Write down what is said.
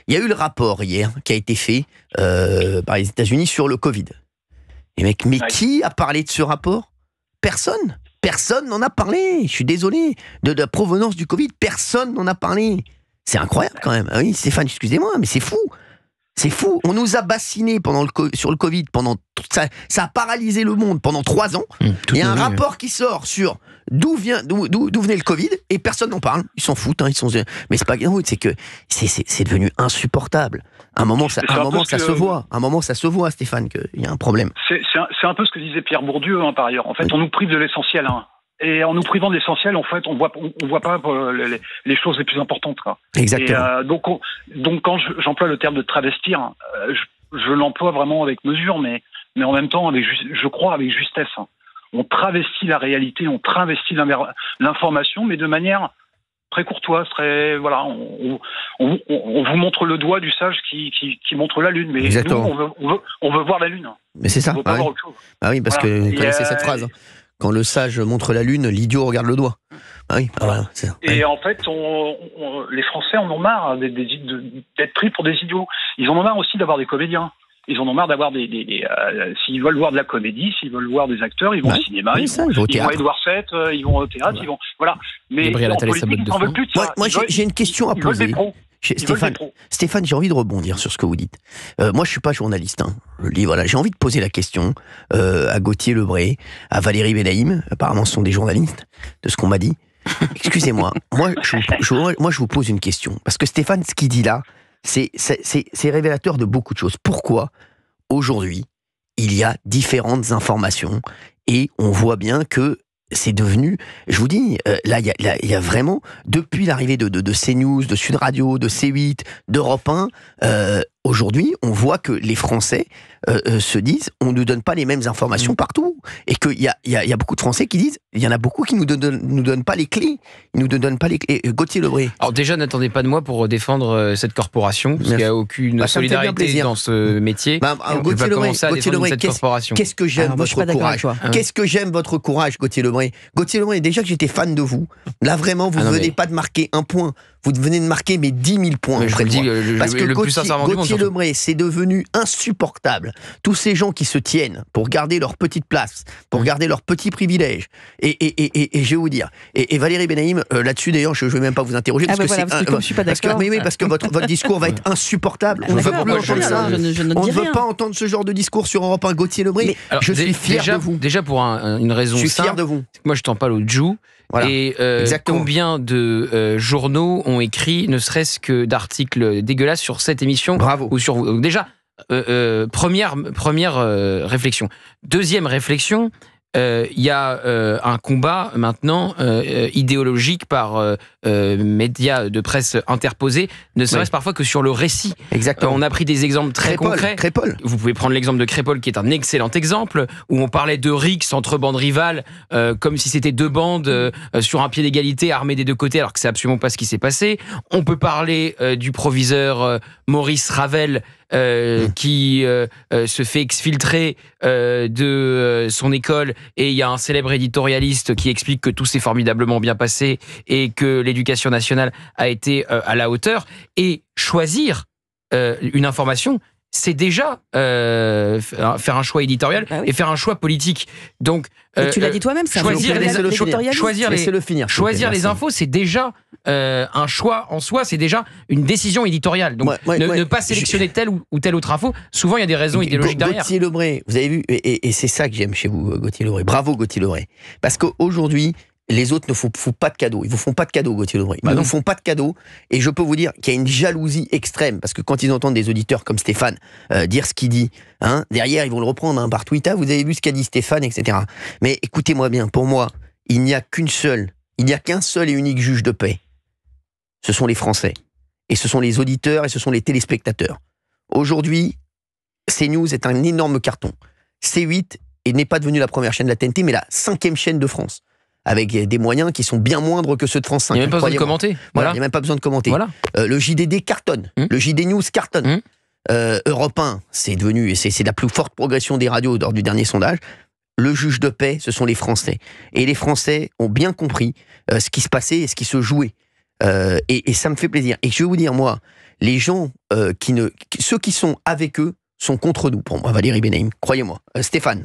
Il y a eu le rapport hier qui a été fait par les États-Unis sur le Covid. Et mec, mais qui a parlé de ce rapport? Personne. Personne n'en a parlé. Je suis désolé. De la provenance du Covid, personne n'en a parlé. C'est incroyable quand même. Ah oui, Stéphane, excusez-moi, mais c'est fou. C'est fou. On nous a bassinés sur le Covid pendant ça a paralysé le monde pendant 3 ans. Il y a un rapport qui sort sur d'où venait le Covid et personne n'en parle. Ils s'en foutent. Mais c'est pas grave. C'est que c'est devenu insupportable. À un moment, ça se voit. À un moment, ça se voit, Stéphane, qu'il y a un problème. C'est un peu ce que disait Pierre Bourdieu, par ailleurs. En fait, on nous prive de l'essentiel. Et en nous privant de l'essentiel, en fait, on voit pas les choses les plus importantes. Exactement. Et, donc quand j'emploie le terme de travestir, je l'emploie vraiment avec mesure, mais en même temps, je crois avec justesse. On travestit la réalité, on travestit l'information, mais de manière très courtoise, voilà. On vous montre le doigt du sage qui montre la lune, mais exactement. Nous, on veut voir la lune. Mais c'est ça. On veut pas voir autre chose. Ah oui, parce que vous connaissez cette phrase. Quand le sage montre la lune, l'idiot regarde le doigt. Ah oui, voilà. Et en fait, les Français en ont marre d'être pris pour des idiots. Ils en ont marre aussi d'avoir des comédiens. Ils en ont marre d'avoir s'ils veulent voir de la comédie, s'ils veulent voir des acteurs, ils vont au cinéma, ils vont à Édouard VII, ils vont au théâtre, ils vont... Voilà. Mais en politique, ils n'en veulent plus de ça. Moi, j'ai une question à poser. Stéphane, j'ai envie de rebondir sur ce que vous dites. Moi, je suis pas journaliste. J'ai envie de poser la question à Gauthier Lebray, à Valérie Benaïm. Apparemment, ce sont des journalistes, de ce qu'on m'a dit. Excusez-moi. Moi, je vous pose une question. Parce que Stéphane, ce qu'il dit là, c'est révélateur de beaucoup de choses. Pourquoi, aujourd'hui, il y a différentes informations et on voit bien que c'est devenu, je vous dis, là, il y a vraiment, depuis l'arrivée de CNews, de Sud Radio, de C8, d'Europe 1, aujourd'hui, on voit que les Français se disent, on ne nous donne pas les mêmes informations partout. Et qu'il y a beaucoup de Français qui disent, il y en a beaucoup qui nous donnent pas les clés. Ils nous donnent pas les clés. Gauthier Lebray. Alors déjà, n'attendez pas de moi pour défendre cette corporation, parce qu'il n'y a aucune solidarité dans ce métier. Gauthier Lebray, cette corporation. Qu'est-ce que j'aime votre courage. Qu'est-ce que j'aime votre courage, Gauthier Lebray. Gauthier Lebray, déjà que j'étais fan de vous, là vraiment, vous ne venez pas de marquer un point. Vous venez de marquer 10 000 points. Je le dis, parce que Gauthier Lebray, c'est devenu insupportable. Tous ces gens qui se tiennent pour garder leur petite place, pour garder leurs petits privilèges. Et je vais vous dire. Et Valérie Benaïm, là-dessus d'ailleurs, je ne vais même pas vous interroger. Parce que comme je suis pas d'accord. Parce que votre discours va être insupportable. On ne veut plus entendre ça. On ne veut pas entendre ce genre de discours sur Europe 1. Gauthier Lebray, je suis fier de vous. Déjà pour une raison simple. Je suis fier de vous. Moi, je t'en parle au Jou. Voilà. Et combien de journaux ont écrit, ne serait-ce que d'articles dégueulasses sur cette émission. Bravo. Ou sur vous. Donc déjà, première réflexion. Deuxième réflexion, il y a un combat maintenant idéologique par médias de presse interposés, ne serait-ce parfois que sur le récit. Exactement. On a pris des exemples très concrets. Crépol. Vous pouvez prendre l'exemple de Crépol, qui est un excellent exemple, où on parlait de rixes entre bandes rivales, comme si c'était deux bandes sur un pied d'égalité, armées des deux côtés, alors que c'est absolument pas ce qui s'est passé. On peut parler du proviseur Maurice Ravel, qui se fait exfiltrer de son école, et il y a un célèbre éditorialiste qui explique que tout s'est formidablement bien passé et que l'éducation nationale a été à la hauteur. Et choisir une information, c'est déjà faire un choix éditorial et faire un choix politique. Donc, tu l'as dit toi-même, ça. Choisir les infos, c'est déjà un choix en soi, c'est déjà une décision éditoriale. Donc, ne pas sélectionner telle ou telle autre info, souvent il y a des raisons idéologiques derrière. Gauthier Lebray, vous avez vu, et c'est ça que j'aime chez vous, Gauthier Lebray. Bravo, Gauthier Lebray. Parce qu'aujourd'hui, les autres ne font pas de cadeaux. Ils vous font pas de cadeaux, Gauthier Lebray. Ils ne font pas de cadeaux. Et je peux vous dire qu'il y a une jalousie extrême. Parce que quand ils entendent des auditeurs comme Stéphane dire ce qu'il dit, derrière, ils vont le reprendre par Twitter. Vous avez vu ce qu'a dit Stéphane, etc. Mais écoutez-moi bien. Pour moi, il n'y a qu'un seul et unique juge de paix. Ce sont les Français. Et ce sont les auditeurs et ce sont les téléspectateurs. Aujourd'hui, CNews est un énorme carton. C8 n'est pas devenue la première chaîne de la TNT, mais la 5e chaîne de France. Avec des moyens qui sont bien moindres que ceux de France 5. Il n'y a même pas besoin de commenter. Voilà, il n'y a même pas besoin de commenter. Voilà. Le JDD cartonne. Le JD News cartonne. Europe 1, c'est devenu, et c'est la plus forte progression des radios lors du dernier sondage. Le juge de paix, ce sont les Français. Et les Français ont bien compris ce qui se passait et ce qui se jouait. Et ça me fait plaisir. Et je vais vous dire, moi, les gens ceux qui sont avec eux sont contre nous, pour moi, Valérie Benaïm. Croyez-moi. Stéphane.